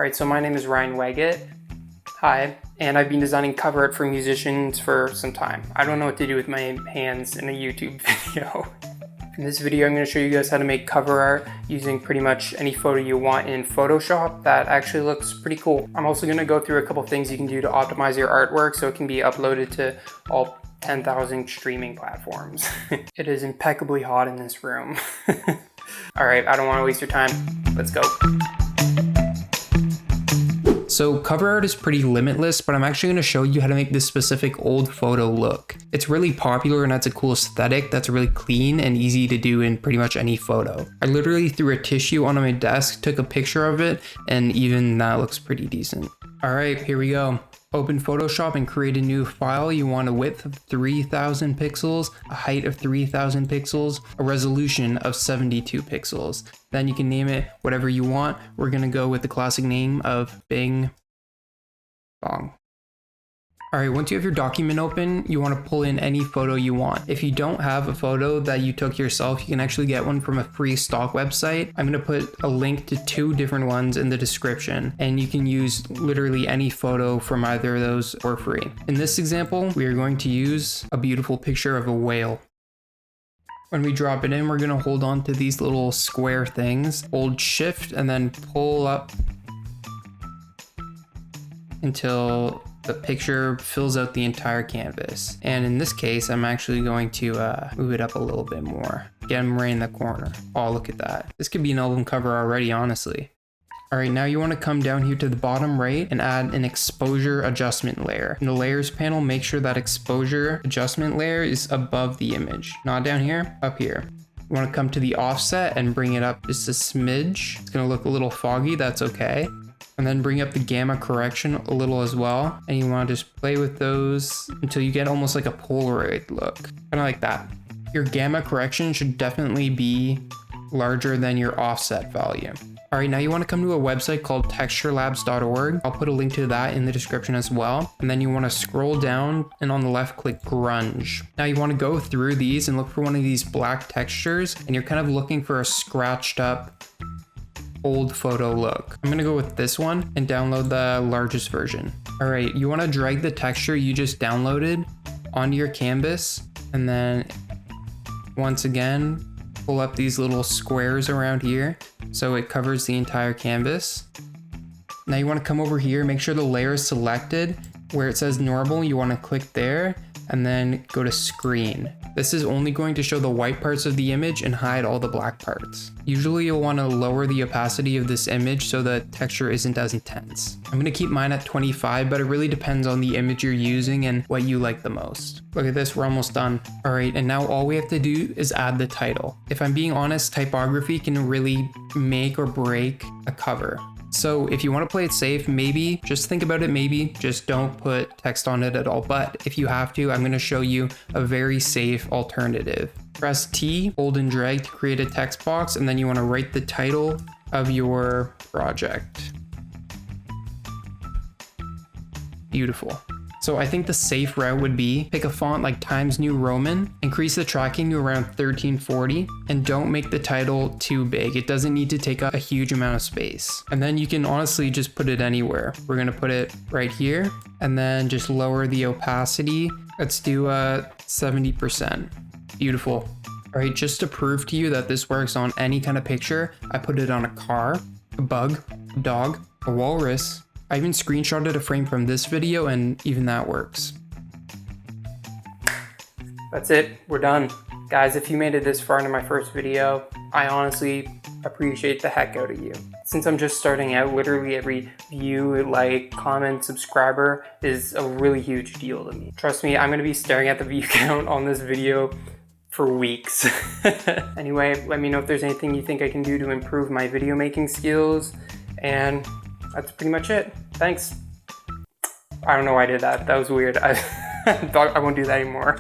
Alright, so my name is Ryan Wagget. Hi, and I've been designing cover art for musicians for some time. I don't know what to do with my hands in a YouTube video. In this video, I'm going to show you guys how to make cover art using pretty much any photo you want in Photoshop that actually looks pretty cool. I'm also going to go through a couple things you can do to optimize your artwork so it can be uploaded to all 10,000 streaming platforms. It is impeccably hot in this room. Alright, I don't want to waste your time. Let's go. So cover art is pretty limitless, but I'm actually going to show you how to make this specific old photo look. It's really popular and that's a cool aesthetic that's really clean and easy to do in pretty much any photo. I literally threw a tissue onto my desk, took a picture of it, and even that looks pretty decent. Alright, here we go. Open Photoshop and create a new file. You want a width of 3000 pixels, a height of 3000 pixels, a resolution of 72 pixels. Then you can name it whatever you want. We're gonna go with the classic name of Bing Bong. Alright, once you have your document open, you want to pull in any photo you want. If you don't have a photo that you took yourself, you can actually get one from a free stock website. I'm going to put a link to 2 different ones in the description, and you can use literally any photo from either of those for free. In this example, we are going to use a beautiful picture of a whale. When we drop it in, we're going to hold on to these little square things, hold shift, and then pull up until the picture fills out the entire canvas. And in this case, I'm actually going to move it up a little bit more. Get them right in the corner. Oh, look at that. This could be an album cover already, honestly. All right, now you want to come down here to the bottom right and add an exposure adjustment layer. In the layers panel, make sure that exposure adjustment layer is above the image. Not down here, up here. You want to come to the offset and bring it up just a smidge. It's going to look a little foggy, that's okay. And then bring up the gamma correction a little as well. And you want to just play with those until you get almost like a Polaroid look. Kind of like that. Your gamma correction should definitely be larger than your offset value. All right, now you want to come to a website called texturelabs.org. I'll put a link to that in the description as well. And then you want to scroll down and on the left click grunge. Now you want to go through these and look for one of these black textures, and you're kind of looking for a scratched up old photo look. I'm gonna go with this one and download the largest version. All right, you wanna drag the texture you just downloaded onto your canvas, and then once again, pull up these little squares around here so it covers the entire canvas. Now you wanna come over here, make sure the layer is selected. Where it says normal, you wanna click there and then go to screen. This is only going to show the white parts of the image and hide all the black parts. Usually you'll want to lower the opacity of this image so the texture isn't as intense. I'm going to keep mine at 25, but it really depends on the image you're using and what you like the most. Look at this, we're almost done. All right, and now all we have to do is add the title. If I'm being honest, typography can really make or break a cover. So if you want to play it safe, maybe just think about it, maybe just don't put text on it at all. But if you have to, I'm going to show you a very safe alternative. Press T, hold and drag to create a text box, and then you want to write the title of your project. Beautiful. So I think the safe route would be pick a font like Times New Roman, increase the tracking to around 1340, and don't make the title too big. It doesn't need to take up a huge amount of space. And then you can honestly just put it anywhere. We're gonna put it right here, and then just lower the opacity. Let's do 70%. Beautiful. All right, just to prove to you that this works on any kind of picture, I put it on a car, a bug, a dog, a walrus. I even screenshotted a frame from this video and even that works. That's it, we're done. Guys, if you made it this far into my first video, I honestly appreciate the heck out of you. Since I'm just starting out, literally every view, like, comment, subscriber is a really huge deal to me. Trust me, I'm gonna be staring at the view count on this video for weeks. Anyway, let me know if there's anything you think I can do to improve my video making skills, and that's pretty much it. Thanks. I don't know why I did that. That was weird. I thought I won't do that anymore.